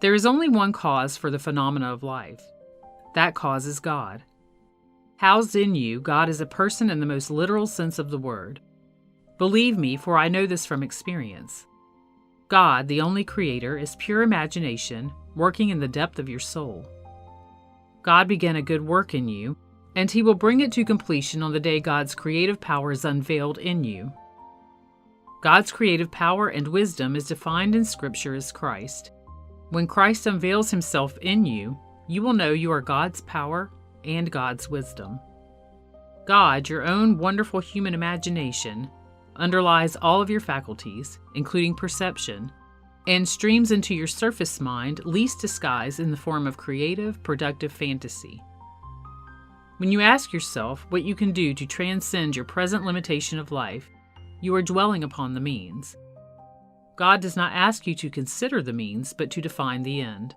There is only one cause for the phenomena of life. That cause is God. Housed in you, God is a person in the most literal sense of the word. Believe me, for I know this from experience. God, the only creator, is pure imagination working in the depth of your soul. God began a good work in you, and He will bring it to completion on the day God's creative power is unveiled in you. God's creative power and wisdom is defined in Scripture as Christ. When Christ unveils Himself in you, you will know you are God's power and God's wisdom. God, your own wonderful human imagination, underlies all of your faculties, including perception, and streams into your surface mind, least disguised in the form of creative, productive fantasy. When you ask yourself what you can do to transcend your present limitation of life, you are dwelling upon the means. God does not ask you to consider the means, but to define the end.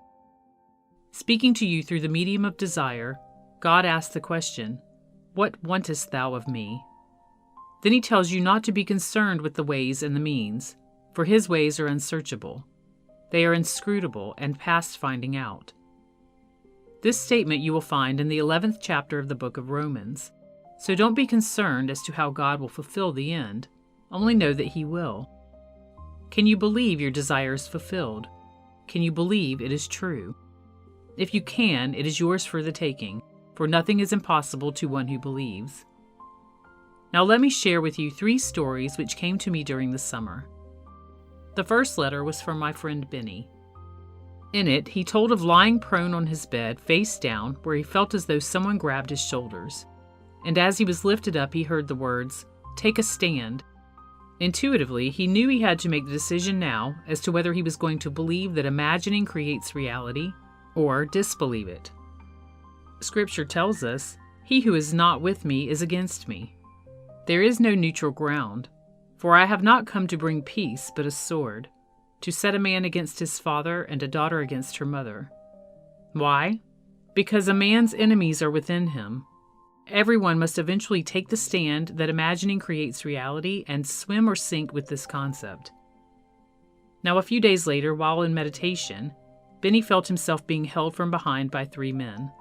Speaking to you through the medium of desire, God asks the question, "What wantest thou of me?" Then He tells you not to be concerned with the ways and the means, for His ways are unsearchable. They are inscrutable and past finding out. This statement you will find in the 11th chapter of the book of Romans. So don't be concerned as to how God will fulfill the end. Only know that He will. Can you believe your desire is fulfilled? Can you believe it is true? If you can, it is yours for the taking, for nothing is impossible to one who believes. Now let me share with you 3 stories which came to me during the summer. The first letter was from my friend Benny. In it, he told of lying prone on his bed, face down, where he felt as though someone grabbed his shoulders. And as he was lifted up, he heard the words, "Take a stand." Intuitively, he knew he had to make the decision now as to whether he was going to believe that imagining creates reality or disbelieve it. Scripture tells us, "He who is not with me is against me." There is no neutral ground, for I have not come to bring peace but a sword, to set a man against his father and a daughter against her mother. Why? Because a man's enemies are within him. Everyone must eventually take the stand that imagining creates reality and swim or sink with this concept. Now, a few days later, while in meditation, Benny felt himself being held from behind by 3 men.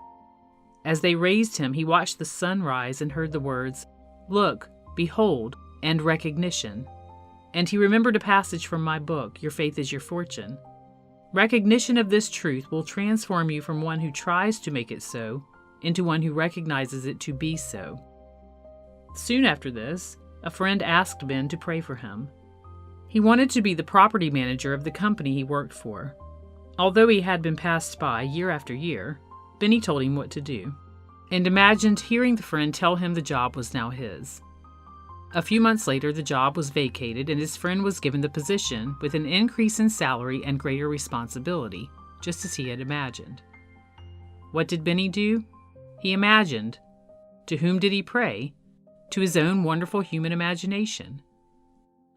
As they raised him, he watched the sun rise and heard the words, "Look, behold," and recognition. And he remembered a passage from my book, Your Faith is Your Fortune. Recognition of this truth will transform you from one who tries to make it so into one who recognizes it to be so. Soon after this, a friend asked Ben to pray for him. He wanted to be the property manager of the company he worked for. Although he had been passed by year after year, Benny told him what to do, and imagined hearing the friend tell him the job was now his. A few months later, the job was vacated and his friend was given the position with an increase in salary and greater responsibility, just as he had imagined. What did Benny do? He imagined. To whom did he pray? To his own wonderful human imagination.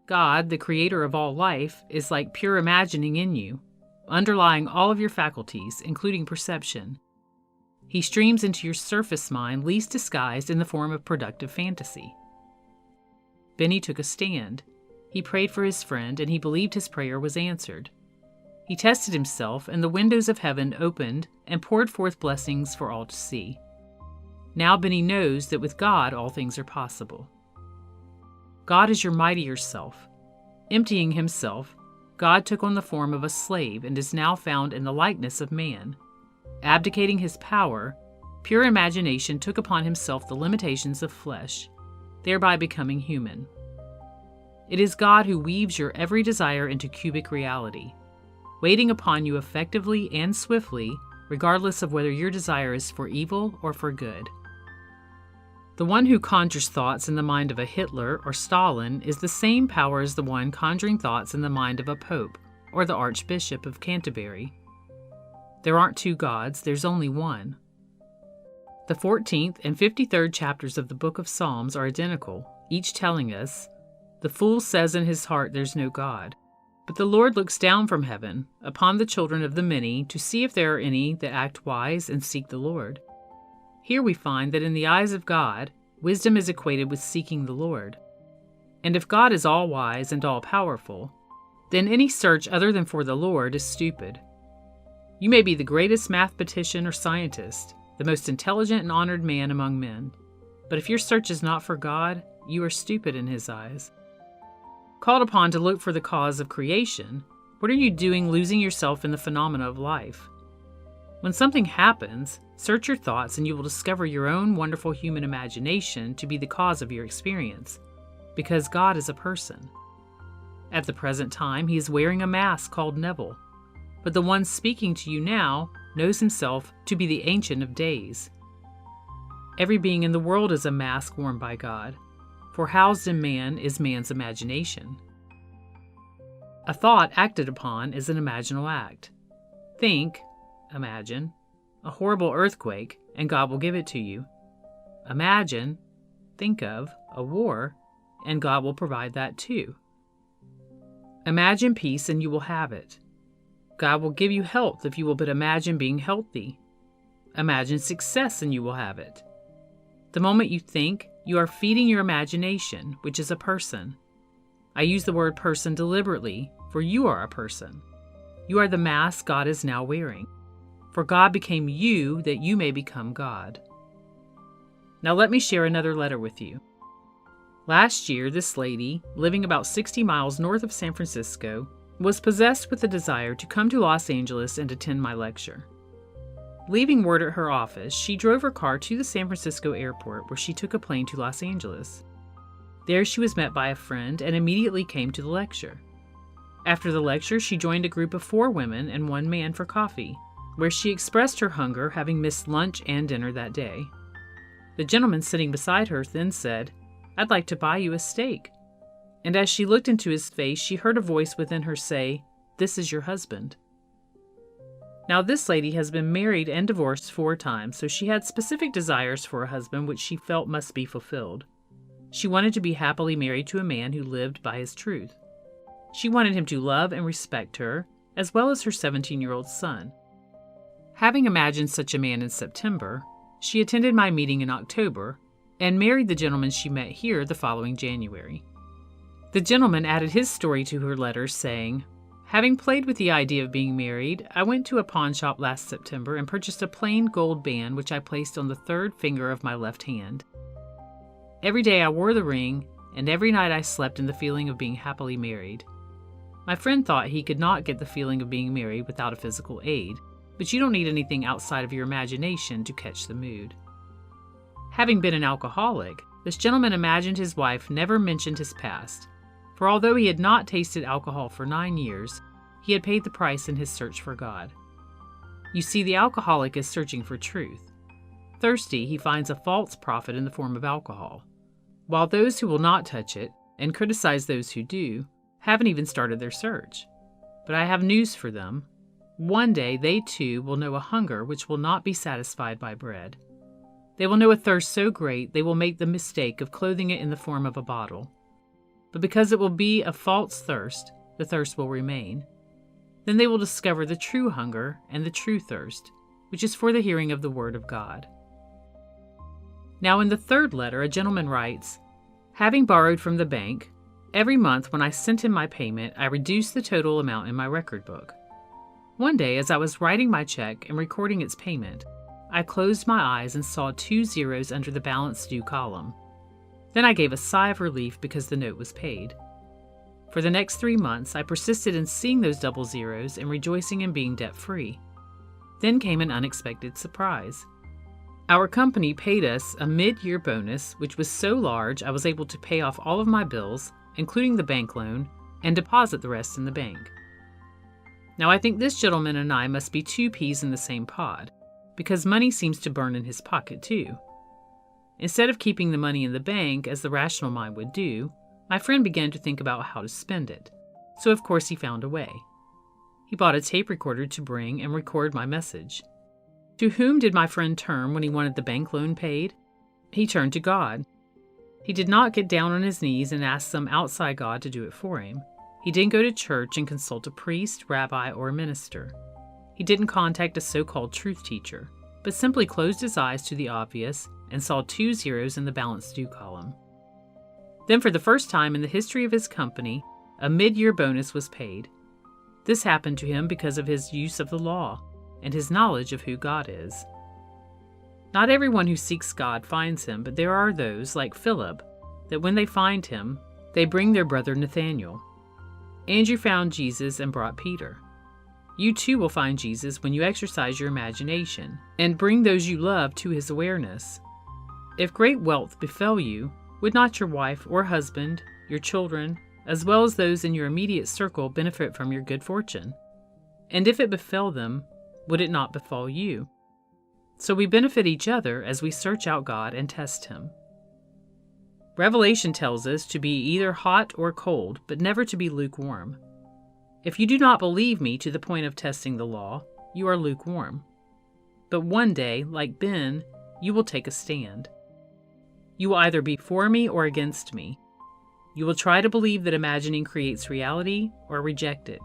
God, the creator of all life, is like pure imagining in you, underlying all of your faculties, including perception. He streams into your surface mind, least disguised in the form of productive fantasy. Benny took a stand. He prayed for his friend, and he believed his prayer was answered. He tested himself, and the windows of heaven opened and poured forth blessings for all to see. Now Benny knows that with God all things are possible. God is your mightier self. Emptying himself, God took on the form of a slave and is now found in the likeness of man. Abdicating his power, pure imagination took upon himself the limitations of flesh, thereby becoming human. It is God who weaves your every desire into cubic reality, waiting upon you effectively and swiftly, regardless of whether your desire is for evil or for good. The one who conjures thoughts in the mind of a Hitler or Stalin is the same power as the one conjuring thoughts in the mind of a pope or the Archbishop of Canterbury. There aren't 2 gods, there's only one. The 14th and 53rd chapters of the book of Psalms are identical, each telling us, "The fool says in his heart there's no God, but the Lord looks down from heaven upon the children of the many to see if there are any that act wise and seek the Lord." Here we find that in the eyes of God, wisdom is equated with seeking the Lord. And if God is all-wise and all-powerful, then any search other than for the Lord is stupid. You may be the greatest mathematician or scientist, the most intelligent and honored man among men, but if your search is not for God, you are stupid in His eyes. Called upon to look for the cause of creation, what are you doing losing yourself in the phenomena of life? When something happens, search your thoughts and you will discover your own wonderful human imagination to be the cause of your experience, because God is a person. At the present time, he is wearing a mask called Neville, but the one speaking to you now knows himself to be the Ancient of Days. Every being in the world is a mask worn by God, for housed in man is man's imagination. A thought acted upon is an imaginal act. Think, imagine, a horrible earthquake, and God will give it to you. Imagine, think of, a war, and God will provide that too. Imagine peace and you will have it. God will give you health if you will but imagine being healthy. Imagine success and you will have it. The moment you think, you are feeding your imagination, which is a person. I use the word person deliberately, for you are a person. You are the mask God is now wearing. For God became you that you may become God. Now let me share another letter with you. Last year, this lady, living about 60 miles north of San Francisco, was possessed with the desire to come to Los Angeles and attend my lecture. Leaving word at her office, she drove her car to the San Francisco airport where she took a plane to Los Angeles. There she was met by a friend and immediately came to the lecture. After the lecture, she joined a group of 4 women and 1 man for coffee, where she expressed her hunger, having missed lunch and dinner that day. The gentleman sitting beside her then said, "I'd like to buy you a steak." And as she looked into his face, she heard a voice within her say, "This is your husband." Now this lady has been married and divorced 4 times, so she had specific desires for a husband which she felt must be fulfilled. She wanted to be happily married to a man who lived by his truth. She wanted him to love and respect her, as well as her 17-year-old son. Having imagined such a man in September, she attended my meeting in October and married the gentleman she met here the following January. The gentleman added his story to her letter saying, "Having played with the idea of being married, I went to a pawn shop last September and purchased a plain gold band which I placed on the 3rd finger of my left hand. Every day I wore the ring, and every night I slept in the feeling of being happily married. My friend thought he could not get the feeling of being married without a physical aid, but you don't need anything outside of your imagination to catch the mood." Having been an alcoholic, this gentleman imagined his wife never mentioned his past, for although he had not tasted alcohol for 9 years, he had paid the price in his search for God. You see, the alcoholic is searching for truth. Thirsty, he finds a false prophet in the form of alcohol, while those who will not touch it, and criticize those who do, haven't even started their search. But I have news for them. One day they too will know a hunger which will not be satisfied by bread. They will know a thirst so great they will make the mistake of clothing it in the form of a bottle. But because it will be a false thirst, the thirst will remain. Then they will discover the true hunger and the true thirst, which is for the hearing of the word of God. Now in the 3rd letter, a gentleman writes, "Having borrowed from the bank, every month when I sent him my payment, I reduced the total amount in my record book. One day, as I was writing my check and recording its payment, I closed my eyes and saw 2 zeros under the balance due column. Then I gave a sigh of relief because the note was paid. For the next 3 months, I persisted in seeing those double zeros and rejoicing in being debt-free. Then came an unexpected surprise. Our company paid us a mid-year bonus, which was so large I was able to pay off all of my bills, including the bank loan, and deposit the rest in the bank. Now I think this gentleman and I must be 2 peas in the same pod, because money seems to burn in his pocket too. Instead of keeping the money in the bank, as the rational mind would do, my friend began to think about how to spend it. So of course he found a way. He bought a tape recorder to bring and record my message. To whom did my friend turn when he wanted the bank loan paid? He turned to God. He did not get down on his knees and ask some outside God to do it for him. He didn't go to church and consult a priest, rabbi, or a minister. He didn't contact a so-called truth teacher, but simply closed his eyes to the obvious and saw 2 zeros in the balance due column. Then for the first time in the history of his company, a mid-year bonus was paid. This happened to him because of his use of the law, and his knowledge of who God is. Not everyone who seeks God finds him, but there are those, like Philip, that when they find him, they bring their brother Nathanael. Andrew found Jesus and brought Peter. You too will find Jesus when you exercise your imagination and bring those you love to his awareness. If great wealth befell you, would not your wife or husband, your children, as well as those in your immediate circle benefit from your good fortune? And if it befell them, would it not befall you? So we benefit each other as we search out God and test him. Revelation tells us to be either hot or cold, but never to be lukewarm. If you do not believe me to the point of testing the law, you are lukewarm. But one day, like Ben, you will take a stand. You will either be for me or against me. You will try to believe that imagining creates reality or reject it.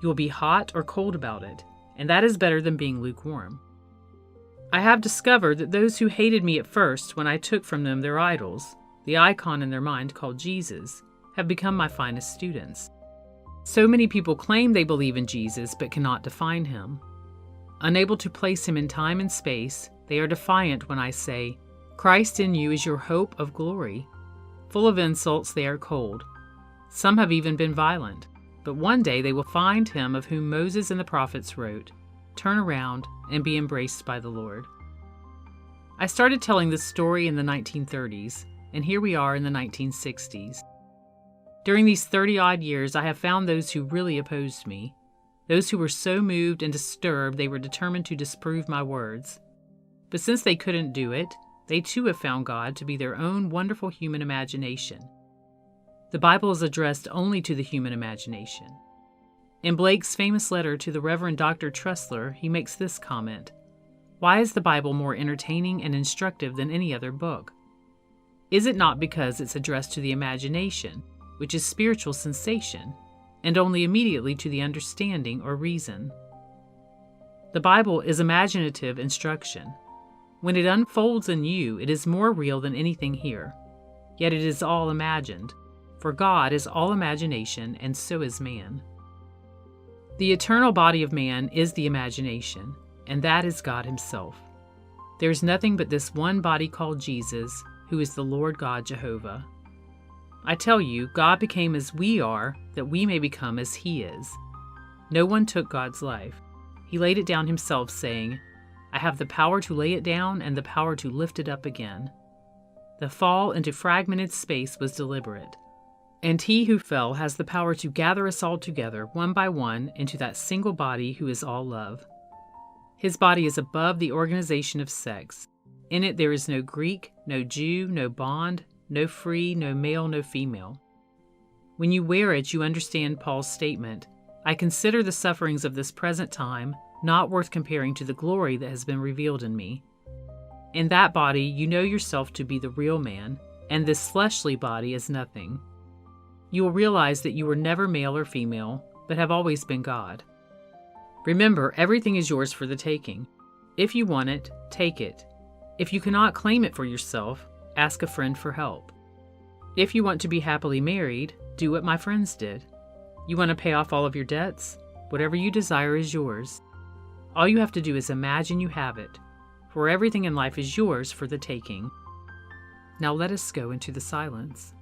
You will be hot or cold about it, and that is better than being lukewarm. I have discovered that those who hated me at first when I took from them their idols, the icon in their mind called Jesus, have become my finest students. So many people claim they believe in Jesus but cannot define him. Unable to place him in time and space, they are defiant when I say, Christ in you is your hope of glory. Full of insults, they are cold. Some have even been violent, but one day they will find him of whom Moses and the prophets wrote, turn around and be embraced by the Lord. I started telling this story in the 1930s, and here we are in the 1960s. During these 30-odd years, I have found those who really opposed me, those who were so moved and disturbed they were determined to disprove my words. But since they couldn't do it, they too have found God to be their own wonderful human imagination. The Bible is addressed only to the human imagination. In Blake's famous letter to the Reverend Dr. Tressler, he makes this comment, why is the Bible more entertaining and instructive than any other book? Is it not because it's addressed to the imagination, which is spiritual sensation, and only immediately to the understanding or reason? The Bible is imaginative instruction. When it unfolds in you, it is more real than anything here. Yet it is all imagined, for God is all imagination, and so is man. The eternal body of man is the imagination, and that is God himself. There is nothing but this one body called Jesus, who is the Lord God Jehovah. I tell you, God became as we are, that we may become as he is. No one took God's life. He laid it down himself, saying, I have the power to lay it down and the power to lift it up again. The fall into fragmented space was deliberate, and he who fell has the power to gather us all together, one by one, into that single body who is all love. His body is above the organization of sex. In it there is no Greek, no Jew, no bond, no free, no male, no female. When you wear it, you understand Paul's statement, I consider the sufferings of this present time not worth comparing to the glory that has been revealed in me. In that body you know yourself to be the real man, and this fleshly body is nothing. You will realize that you were never male or female, but have always been God. Remember, everything is yours for the taking. If you want it, take it. If you cannot claim it for yourself, ask a friend for help. If you want to be happily married, do what my friends did. You want to pay off all of your debts? Whatever you desire is yours. All you have to do is imagine you have it, for everything in life is yours for the taking. Now let us go into the silence.